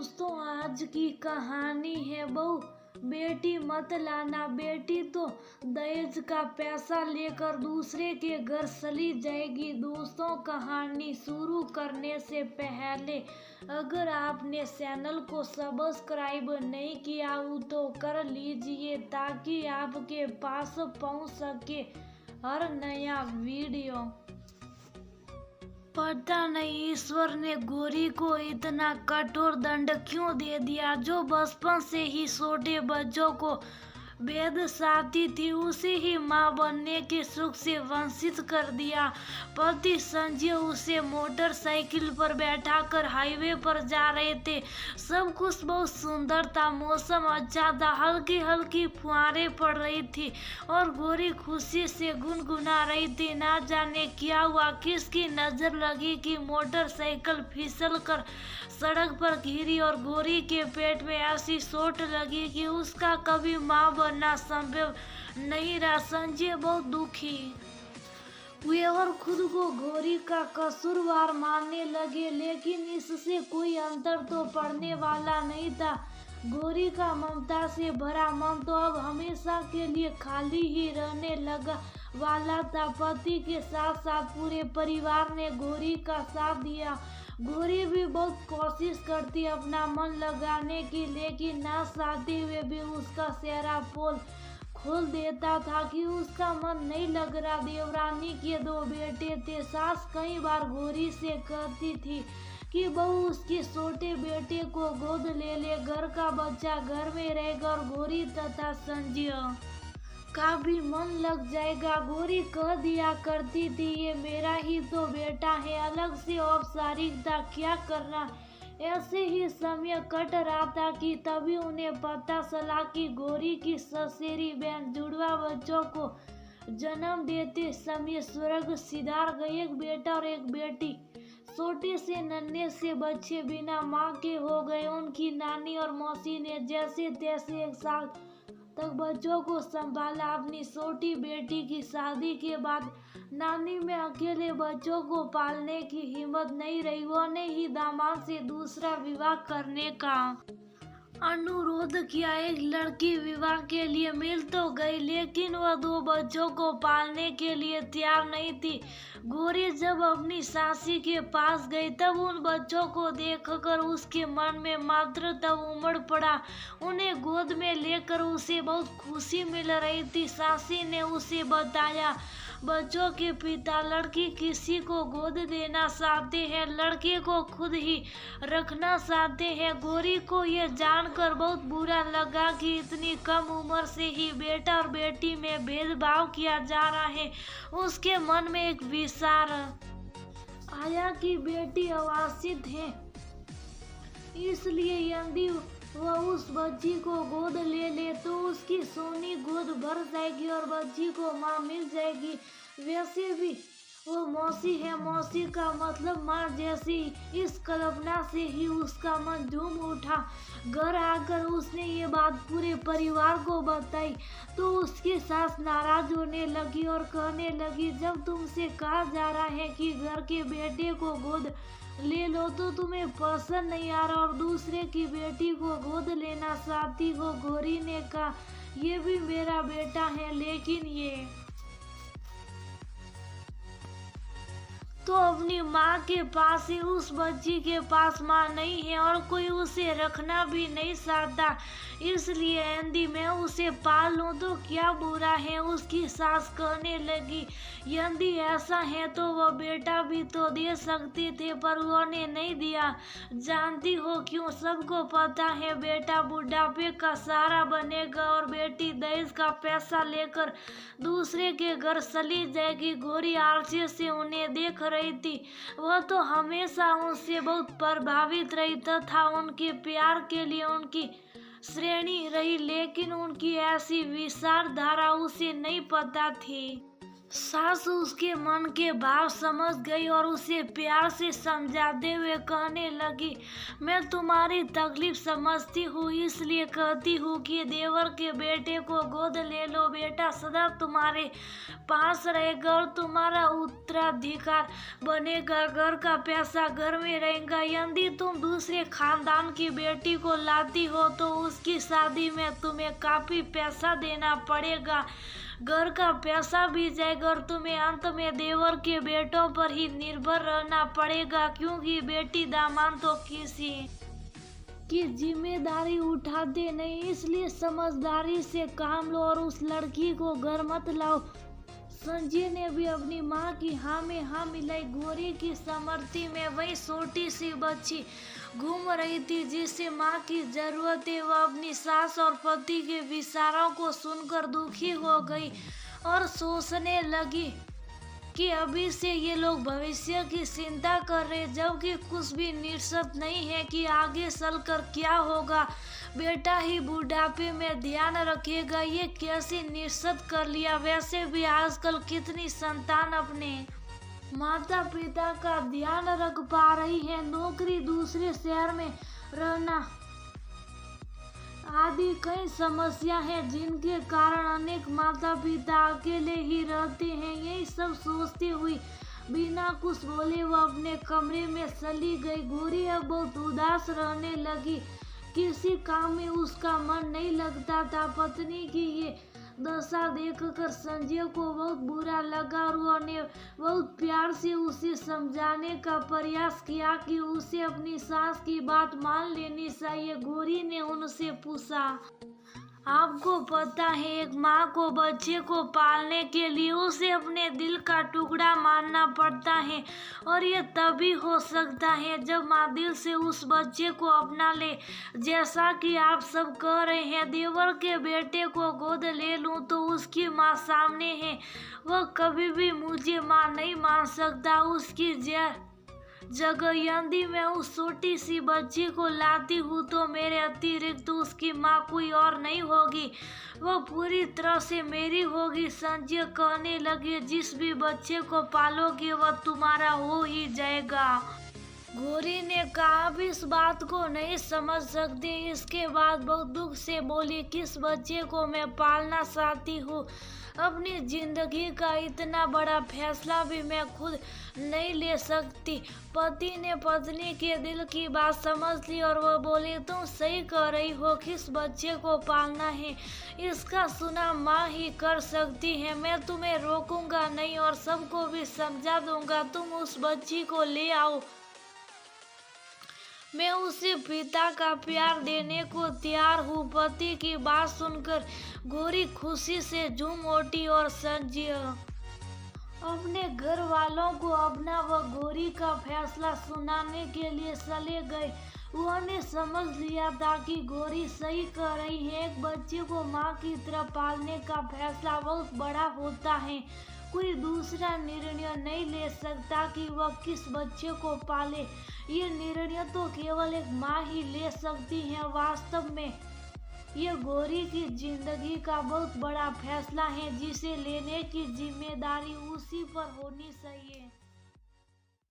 दोस्तों, आज की कहानी है बहू बेटी मत लाना। बेटी तो दहेज का पैसा लेकर दूसरे के घर चली जाएगी। दोस्तों, कहानी शुरू करने से पहले अगर आपने चैनल को सब्सक्राइब नहीं किया हो तो कर लीजिए ताकि आपके पास पहुंच सके हर नया वीडियो। पता नहीं ईश्वर ने गौरी को इतना कठोर दंड क्यों दे दिया, जो बचपन से ही छोटे बच्चों को वेद साथी थी उसे ही माँ बनने के सुख से वंचित कर दिया। पति संजय उसे मोटरसाइकिल पर बैठाकर हाईवे पर जा रहे थे। सब कुछ बहुत सुंदर था, मौसम अच्छा था, हल्की हल्की फुहारें पड़ रही थी और गौरी खुशी से गुनगुना रही थी। ना जाने क्या हुआ, किसकी नजर लगी कि मोटरसाइकिल फिसल कर सड़क पर गिरी और गौरी के पेट में ऐसी चोट लगी कि उसका कभी माँ बनना संभव नहीं रहा। संजय बहुत दुखी हुए और खुद को गौरी का कसूरवार मानने लगे, लेकिन इससे कोई अंतर तो पड़ने वाला नहीं था। गौरी का ममता से भरा मन तो अब हमेशा के लिए खाली ही रहने लगा वाला था। पति के साथ साथ पूरे परिवार ने गौरी का साथ दिया। गौरी भी बहुत कोशिश करती अपना मन लगाने की, लेकिन ना चाहते हुए भी उसका चेहरा पोल खोल देता था कि उसका मन नहीं लग रहा। देवरानी के 2 बेटे थे। सास कई बार गौरी से कहती थी कि बहू उसके छोटे बेटे को गोद ले ले, घर का बच्चा घर में रहेगा और गौरी तथा संजय का भी मन लग जाएगा। गौरी कह दिया करती थी, ये मेरा ही तो बेटा है, अलग से औपचारिकता क्या करना। ऐसे ही समय कट रहा था कि तभी उन्हें पता चला कि गौरी की ससेरी बहन जुड़वा बच्चों को जन्म देते समय स्वर्ग सिधार गए। एक बेटा और एक बेटी। छोटे से नन्हे से बच्चे बिना माँ के हो गए। उनकी नानी और मौसी ने जैसे तैसे 1 साल तक बच्चों को संभाला। अपनी छोटी बेटी की शादी के बाद नानी में अकेले बच्चों को पालने की हिम्मत नहीं रही। वो ने ही दामाद से दूसरा विवाह करने का अनुरोध किया। एक लड़की विवाह के लिए मिल तो गई, लेकिन वह 2 बच्चों को पालने के लिए तैयार नहीं थी। गौरी जब अपनी सासी के पास गई तब उन बच्चों को देखकर उसके मन में मात्र तब उमड़ पड़ा। उन्हें गोद में लेकर उसे बहुत खुशी मिल रही थी। सासी ने उसे बताया, बच्चों के पिता लड़की किसी को गोद देना चाहते हैं, लड़के को खुद ही रखना चाहते हैं। गौरी को यह जानकर बहुत बुरा लगा कि इतनी कम उम्र से ही बेटा और बेटी में भेदभाव किया जा रहा है। उसके मन में एक विचार आया कि बेटी अवांछित है, इसलिए यदि वह उस बच्ची को गोद ले ले तो उसकी सोनी गोद भर जाएगी और बच्ची को माँ मिल जाएगी। वैसे भी वो मौसी है, मौसी का मतलब माँ जैसी। इस कल्पना से ही उसका मन झूम उठा। घर आकर उसने ये बात पूरे परिवार को बताई तो उसकी सास नाराज होने लगी और कहने लगी, जब तुमसे कहा जा रहा है कि घर के बेटे को गोद ले लो तो तुम्हें पसंद नहीं आ रहा और दूसरे की बेटी को गोद लेना चाहती हो। गौरी ने कहा, ये भी मेरा बेटा है, लेकिन ये तो अपनी माँ के पास है, उस बच्ची के पास माँ नहीं है और कोई उसे रखना भी नहीं चाहता, इसलिए यदि मैं उसे पाल लूँ तो क्या बुरा है। उसकी सास कहने लगी, यदि ऐसा है तो वह बेटा भी तो दे सकते थे, पर उन्होंने नहीं दिया। जानती हो क्यों? सबको पता है बेटा बुढ़ापे का सहारा बनेगा और बेटी दहेज का पैसा लेकर दूसरे के घर चली जाएगी। गौरी आलस्य से उन्हें देख रही थी। वह तो हमेशा उनसे बहुत प्रभावित रही तथा उनके प्यार के लिए उनकी श्रेणी रही, लेकिन उनकी ऐसी विचारधारा उसे नहीं पता थी सास उसके मन के भाव समझ गई और उसे प्यार से समझाते हुए कहने लगी, मैं तुम्हारी तकलीफ समझती हूँ, इसलिए कहती हूँ कि देवर के बेटे को गोद ले लो। बेटा सदा तुम्हारे पास रहेगा और तुम्हारा उत्तराधिकार बनेगा। घर का पैसा घर में रहेगा। यदि तुम दूसरे खानदान की बेटी को लाती हो तो उसकी शादी में तुम्हें काफी पैसा देना पड़ेगा। घर का पैसा भी जाएगा और तुम्हें अंत में देवर के बेटों पर ही निर्भर रहना पड़ेगा, क्योंकि बेटी दामाद तो किसी की जिम्मेदारी उठाते नहीं। इसलिए समझदारी से काम लो और उस लड़की को घर मत लाओ। संजय ने भी अपनी माँ की हाँ में हाँ मिलाई। गोरी की समृद्धि में वही छोटी सी बच्ची घूम रही थी जिसे माँ की जरूरत है। वह अपनी सास और पति के विचारों को सुनकर दुखी हो गई और सोचने लगी कि अभी से ये लोग भविष्य की चिंता कर रहे, जबकि कुछ भी निश्चित नहीं है कि आगे चलकर क्या होगा। बेटा ही बुढ़ापे में ध्यान रखेगा, ये कैसे निश्चित कर लिया। वैसे भी आजकल कितनी संतान अपने माता पिता का ध्यान रख पा रही है। नौकरी, दूसरे शहर में रहना आदि कई समस्या है जिनके कारण अनेक माता पिता अकेले ही रहते हैं। यही सब सोचती हुई बिना कुछ बोले वह अपने कमरे में चली गई। गोरी अब बहुत उदास रहने लगी। किसी काम में उसका मन नहीं लगता था। पत्नी की ये दशा देखकर संजय को बहुत बुरा लगा और उन्होंने बहुत प्यार से उसे समझाने का प्रयास किया कि उसे अपनी सास की बात मान लेनी चाहिए। गोरी ने उनसे पूछा, आपको पता है एक माँ को बच्चे को पालने के लिए उसे अपने दिल का टुकड़ा मानना पड़ता है, और ये तभी हो सकता है जब माँ दिल से उस बच्चे को अपना ले। जैसा कि आप सब कह रहे हैं देवर के बेटे को गोद ले लूं तो उसकी माँ सामने है, वह कभी भी मुझे माँ नहीं मान सकता। उसकी जगह यदि मैं उस छोटी सी बच्ची को लाती हूँ तो मेरे अतिरिक्त उसकी माँ कोई और नहीं होगी, वह पूरी तरह से मेरी होगी। संजय कहने लगे, जिस भी बच्चे को पालोगे वह तुम्हारा हो ही जाएगा। गोरी ने कहा, आप इस बात को नहीं समझ सकते। इसके बाद बहुत दुख से बोली, किस बच्चे को मैं पालना चाहती हूँ। अपनी जिंदगी का इतना बड़ा फैसला भी मैं खुद नहीं ले सकती। पति ने पत्नी के दिल की बात समझ ली और वह बोले, तुम सही कह रही हो, किस बच्चे को पालना है इसका चुनाव माँ ही कर सकती है। मैं तुम्हें रोकूंगा नहीं और सबको भी समझा दूंगा। तुम उस बच्ची को ले आओ, मैं उसे पिता का प्यार देने को तैयार हूँ। पति की बात सुनकर गोरी खुशी से झूम उठी और संजय अपने घर वालों को अपना व गोरी का फैसला सुनाने के लिए चले गए। उन्होंने समझ लिया था कि गोरी सही कह रही है। एक बच्चे को माँ की तरह पालने का फैसला बहुत बड़ा होता है। कोई दूसरा निर्णय नहीं ले सकता कि वह किस बच्चे को पाले। ये निर्णय तो केवल एक माँ ही ले सकती है। वास्तव में ये गोरी की जिंदगी का बहुत बड़ा फैसला है जिसे लेने की जिम्मेदारी उसी पर होनी चाहिए।